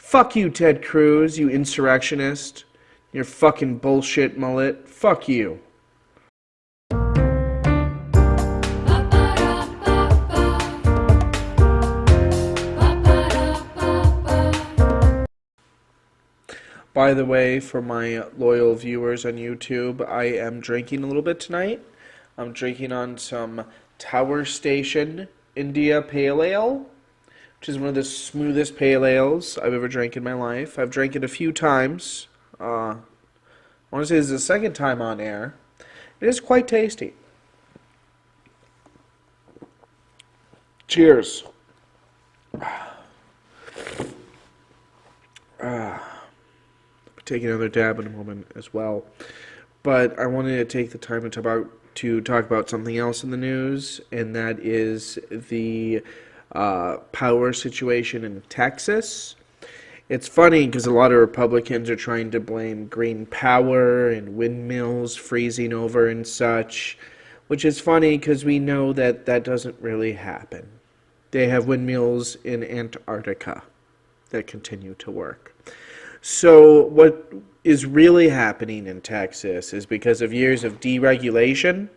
Fuck you, Ted Cruz, you insurrectionist. Your fucking bullshit mullet. Fuck you. By the way, for my loyal viewers on YouTube, I am drinking a little bit tonight. I'm drinking on some Tower Station India Pale Ale, which is one of the smoothest pale ales I've ever drank in my life. I've drank it a few times. I want to say this is the second time on air. It is quite tasty. Cheers. Take another dab in a moment as well. But I wanted to take the time to talk about something else in the news, and that is the power situation in Texas. It's funny because a lot of Republicans are trying to blame green power and windmills freezing over and such, which is funny because we know that that doesn't really happen. They have windmills in Antarctica that continue to work. So what is really happening in Texas is because of years of deregulation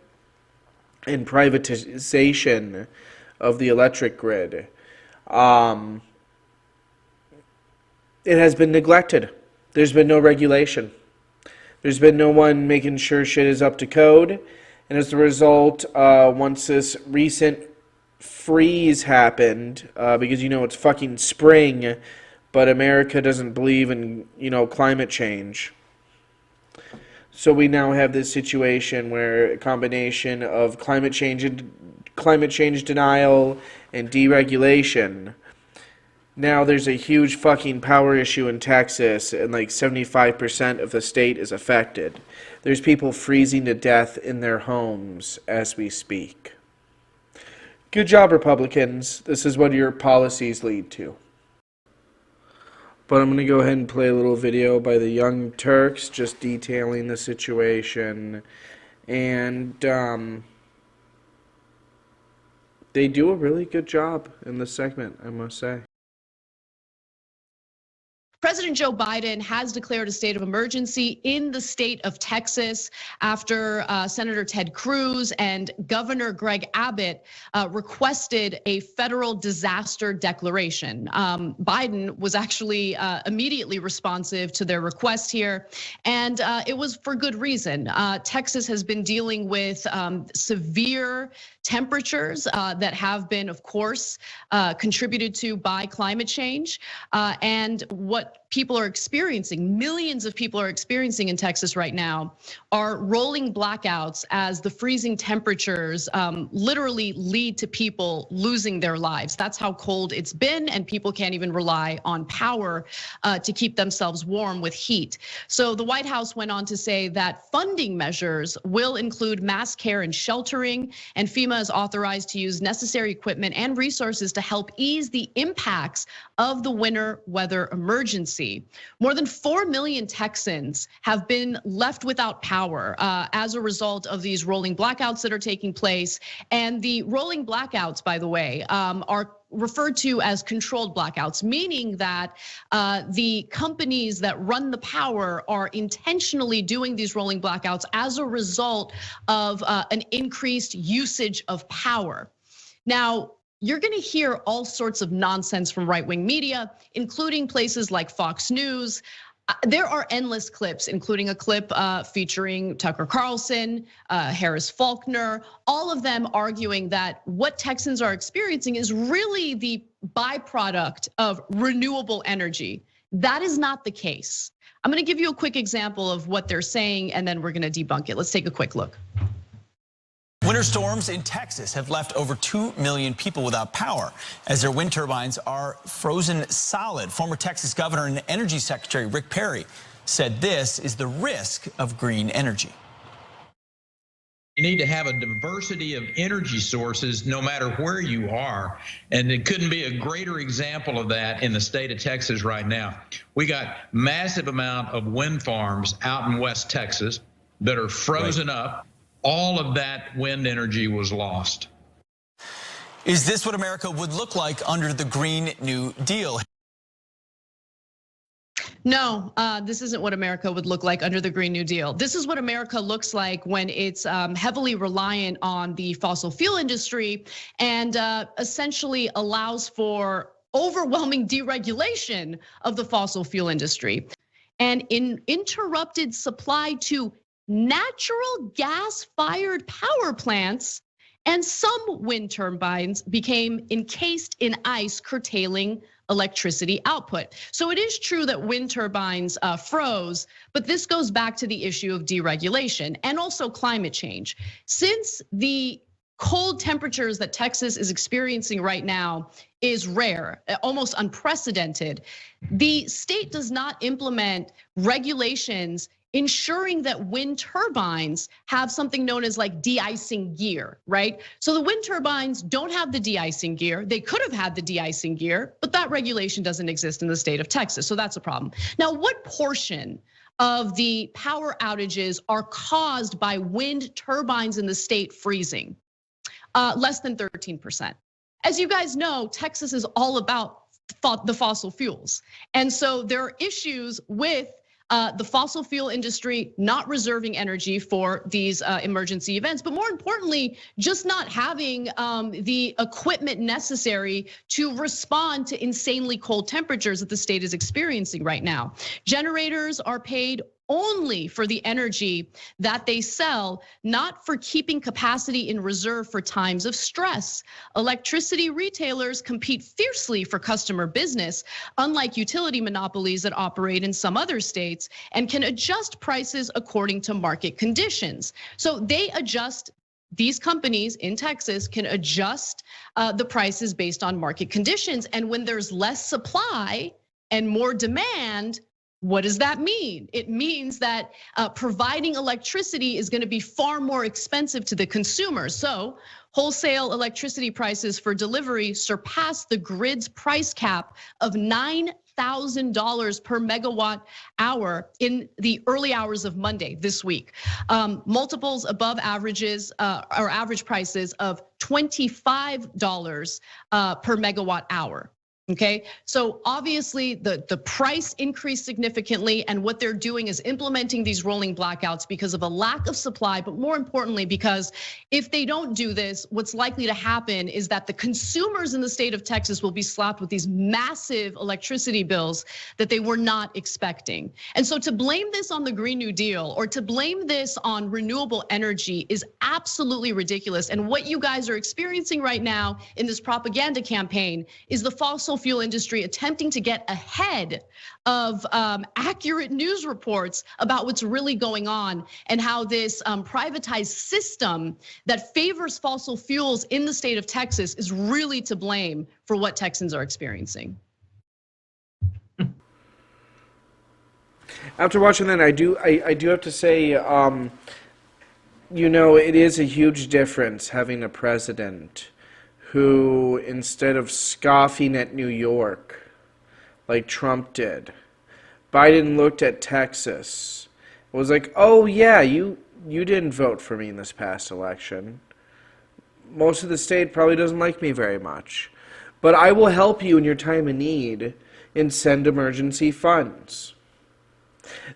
and privatization of the electric grid, it has been neglected. There's been no regulation. There's been no one making sure shit is up to code. And as a result, once this recent freeze happened, because it's fucking spring, but America doesn't believe in, climate change. So we now have this situation where a combination of climate change denial and deregulation. Now there's a huge fucking power issue in Texas, and like 75% of the state is affected. There's people freezing to death in their homes as we speak. Good job, Republicans. This is what your policies lead to. But I'm going to go ahead and play a little video by the Young Turks just detailing the situation. And they do a really good job in this segment, I must say. President Joe Biden has declared a state of emergency in the state of Texas after Senator Ted Cruz and Governor Greg Abbott requested a federal disaster declaration. Biden was actually immediately responsive to their request here, and it was for good reason. Texas has been dealing with severe temperatures that have been, of course, contributed to by climate change, and what people are experiencing, millions of people are experiencing in Texas right now, are rolling blackouts as the freezing temperatures literally lead to people losing their lives. That's how cold it's been, and people can't even rely on power to keep themselves warm with heat. So the White House went on to say that funding measures will include mass care and sheltering, and FEMA is authorized to use necessary equipment and resources to help ease the impacts of the winter weather emergency. More than 4 million Texans have been left without power as a result of these rolling blackouts that are taking place. And the rolling blackouts, by the way, are referred to as controlled blackouts, meaning that the companies that run the power are intentionally doing these rolling blackouts as a result of an increased usage of power. Now, you're gonna hear all sorts of nonsense from right-wing media, including places like Fox News. There are endless clips, including a clip featuring Tucker Carlson, Harris Faulkner, all of them arguing that what Texans are experiencing is really the byproduct of renewable energy. That is not the case. I'm gonna give you a quick example of what they're saying, and then we're gonna debunk it. Let's take a quick look. Winter storms in Texas have left over 2 million people without power as their wind turbines are frozen solid. Former Texas Governor and Energy Secretary Rick Perry said this is the risk of green energy. You need to have a diversity of energy sources no matter where you are. And it couldn't be a greater example of that in the state of Texas right now. We got massive amount of wind farms out in West Texas that are frozen up. All of that wind energy was lost. Is this what America would look like under the Green New Deal? No, this isn't what America would look like under the Green New Deal. This is what America looks like when it's heavily reliant on the fossil fuel industry and essentially allows for overwhelming deregulation of the fossil fuel industry and interrupted supply to natural gas-fired power plants, and some wind turbines became encased in ice, curtailing electricity output. So it is true that wind turbines froze, but this goes back to the issue of deregulation and also climate change. Since the cold temperatures that Texas is experiencing right now is rare, almost unprecedented, the state does not implement regulations ensuring that wind turbines have something known as like de-icing gear, right? So the wind turbines don't have the de-icing gear. They could have had the de-icing gear, but that regulation doesn't exist in the state of Texas, so that's a problem. Now, what portion of the power outages are caused by wind turbines in the state freezing? Less than 13%. As you guys know, Texas is all about the fossil fuels. And so there are issues with the fossil fuel industry not reserving energy for these emergency events, but more importantly, just not having the equipment necessary to respond to insanely cold temperatures that the state is experiencing right now. Generators are paid only for the energy that they sell, not for keeping capacity in reserve for times of stress. Electricity retailers compete fiercely for customer business, unlike utility monopolies that operate in some other states and can adjust prices according to market conditions. So they adjust. These companies in Texas can adjust the prices based on market conditions. And when there's less supply and more demand, what does that mean? It means that providing electricity is gonna be far more expensive to the consumer. So wholesale electricity prices for delivery surpassed the grid's price cap of $9,000 per megawatt hour in the early hours of Monday this week. Multiples above averages or average prices of $25 per megawatt hour. Okay, so obviously the price increased significantly, and what they're doing is implementing these rolling blackouts because of a lack of supply, but more importantly, because if they don't do this, what's likely to happen is that the consumers in the state of Texas will be slapped with these massive electricity bills that they were not expecting. And so to blame this on the Green New Deal or to blame this on renewable energy is absolutely ridiculous. And what you guys are experiencing right now in this propaganda campaign is the fossil fuel industry attempting to get ahead of accurate news reports about what's really going on and how this privatized system that favors fossil fuels in the state of Texas is really to blame for what Texans are experiencing. After watching that, I do have to say, you know, it is a huge difference having a president who, instead of scoffing at New York like Trump did, Biden looked at Texas, was like, oh yeah, you didn't vote for me in this past election. Most of the state probably doesn't like me very much, but I will help you in your time of need and send emergency funds.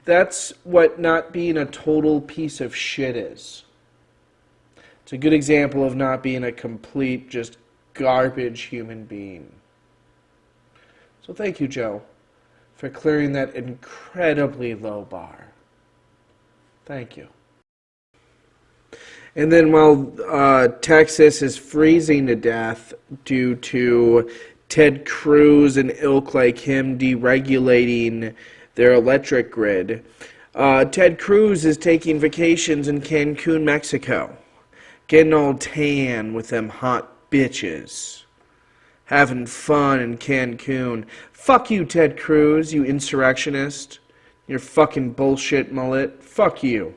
That's what not being a total piece of shit is. It's a good example of not being a complete, just garbage human being. So thank you, Joe, for clearing that incredibly low bar. Thank you. And then while Texas is freezing to death due to Ted Cruz and ilk like him deregulating their electric grid, Ted Cruz is taking vacations in Cancun, Mexico, getting all tan with them hot bitches, having fun in Cancun. Fuck you, Ted Cruz, you insurrectionist. Your fucking bullshit mullet. Fuck you.